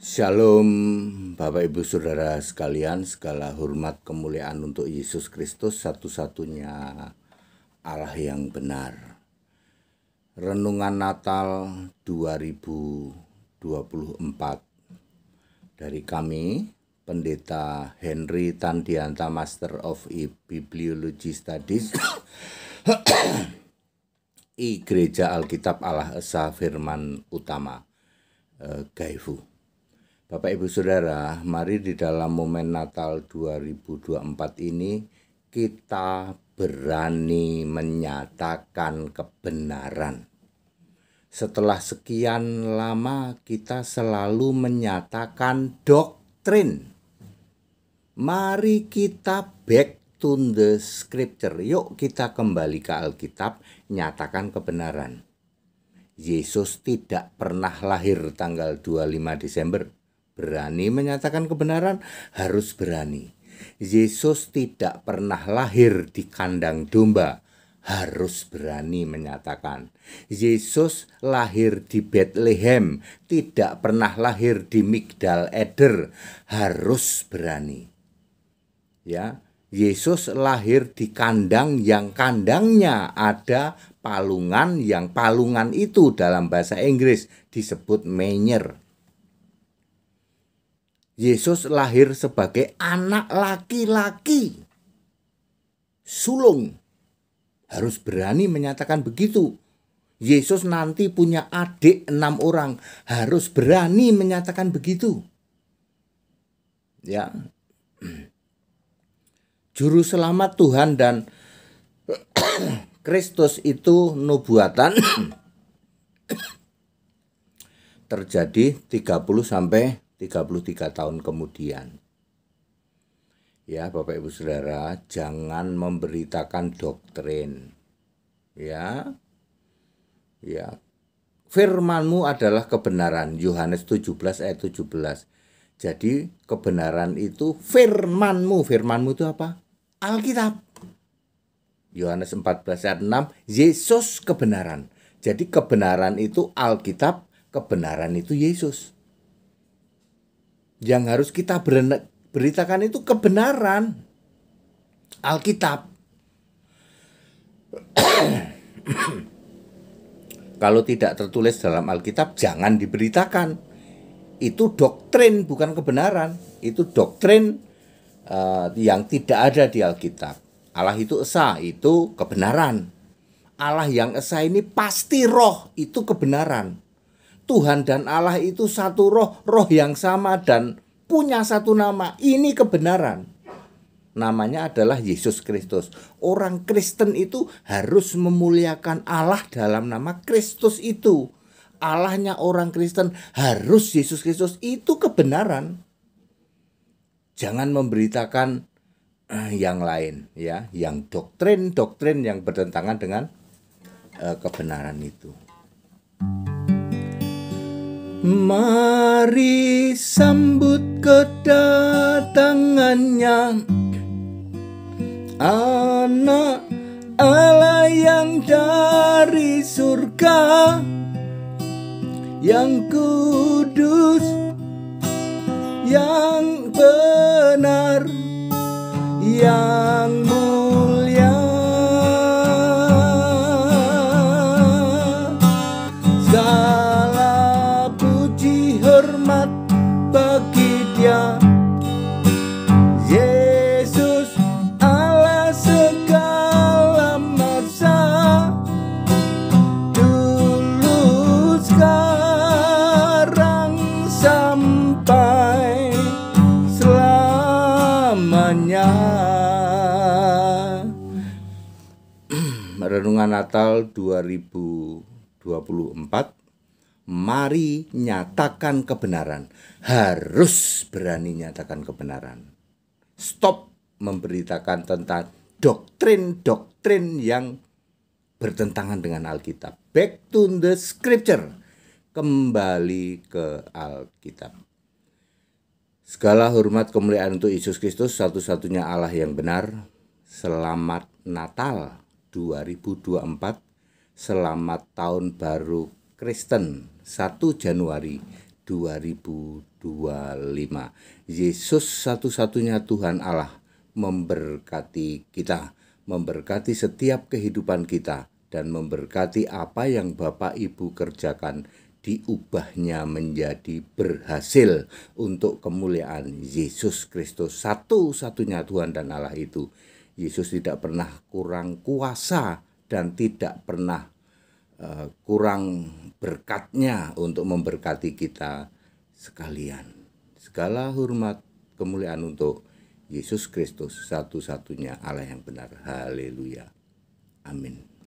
Shalom Bapak Ibu Saudara sekalian, segala hormat kemuliaan untuk Yesus Kristus, satu-satunya Allah yang benar. Renungan Natal 2024 dari kami, Pendeta Henry Tandianta, Master of Bibliology Studies, I Gereja Alkitab Allah Esa Firman Utama, Gaifu. Bapak Ibu Saudara, mari di dalam momen Natal 2024 ini kita berani menyatakan kebenaran. Setelah sekian lama kita selalu menyatakan doktrin. Mari kita back to the scripture. Yuk kita kembali ke Alkitab, nyatakan kebenaran. Yesus tidak pernah lahir tanggal 25 Desember. Berani menyatakan kebenaran, harus berani. Yesus tidak pernah lahir di kandang domba, harus berani menyatakan. Yesus lahir di Bethlehem, tidak pernah lahir di Migdal Eder, harus berani. Ya, Yesus lahir di kandang yang kandangnya ada palungan, yang palungan itu dalam bahasa Inggris disebut manger. Yesus lahir sebagai anak laki-laki, sulung, harus berani menyatakan begitu. Yesus nanti punya adik 6 orang, harus berani menyatakan begitu. Ya, Juru Selamat Tuhan dan Kristus itu nubuatan terjadi 30-33 tahun kemudian. Ya, Bapak Ibu Saudara, jangan memberitakan doktrin. Ya. Firman-Mu adalah kebenaran. Yohanes 17 ayat 17. Jadi kebenaran itu firman-Mu. Firman-Mu itu apa? Alkitab. Yohanes 14 ayat 6, Yesus kebenaran. Jadi kebenaran itu Alkitab, kebenaran itu Yesus. Yang harus kita beritakan itu kebenaran Alkitab. Kalau tidak tertulis dalam Alkitab, jangan diberitakan. Itu doktrin, bukan kebenaran. Itu doktrin yang tidak ada di Alkitab. Allah itu esa, itu kebenaran. Allah yang esa ini pasti roh, itu kebenaran. Tuhan dan Allah itu satu roh, roh yang sama dan punya satu nama. Ini kebenaran. Namanya adalah Yesus Kristus. Orang Kristen itu harus memuliakan Allah dalam nama Kristus itu. Allahnya orang Kristen harus Yesus Kristus, itu kebenaran. Jangan memberitakan yang lain, ya, yang doktrin-doktrin yang bertentangan dengan kebenaran itu. Mari sambut kedatangannya Anak Allah yang dari surga, yang kudus, yang benar, yang mulia. Segala puji hormat bagi Dia, Yesus Allah segala masa, dulu sekarang sampai selamanya. Renungan Natal 2024. Mari nyatakan kebenaran. Harus berani nyatakan kebenaran. Stop memberitakan tentang doktrin-doktrin yang bertentangan dengan Alkitab. Back to the scripture. Kembali ke Alkitab. Segala hormat kemuliaan untuk Yesus Kristus, satu-satunya Allah yang benar. Selamat Natal 2024. Selamat Tahun Baru Kristen 1 Januari 2025. Yesus satu-satunya Tuhan Allah memberkati kita, memberkati setiap kehidupan kita, dan memberkati apa yang Bapak Ibu kerjakan diubahnya menjadi berhasil untuk kemuliaan Yesus Kristus, satu-satunya Tuhan dan Allah itu. Yesus tidak pernah kurang kuasa dan tidak pernah kurang berkatnya untuk memberkati kita sekalian. Segala hormat kemuliaan untuk Yesus Kristus, satu-satunya Allah yang benar. Haleluya. Amin.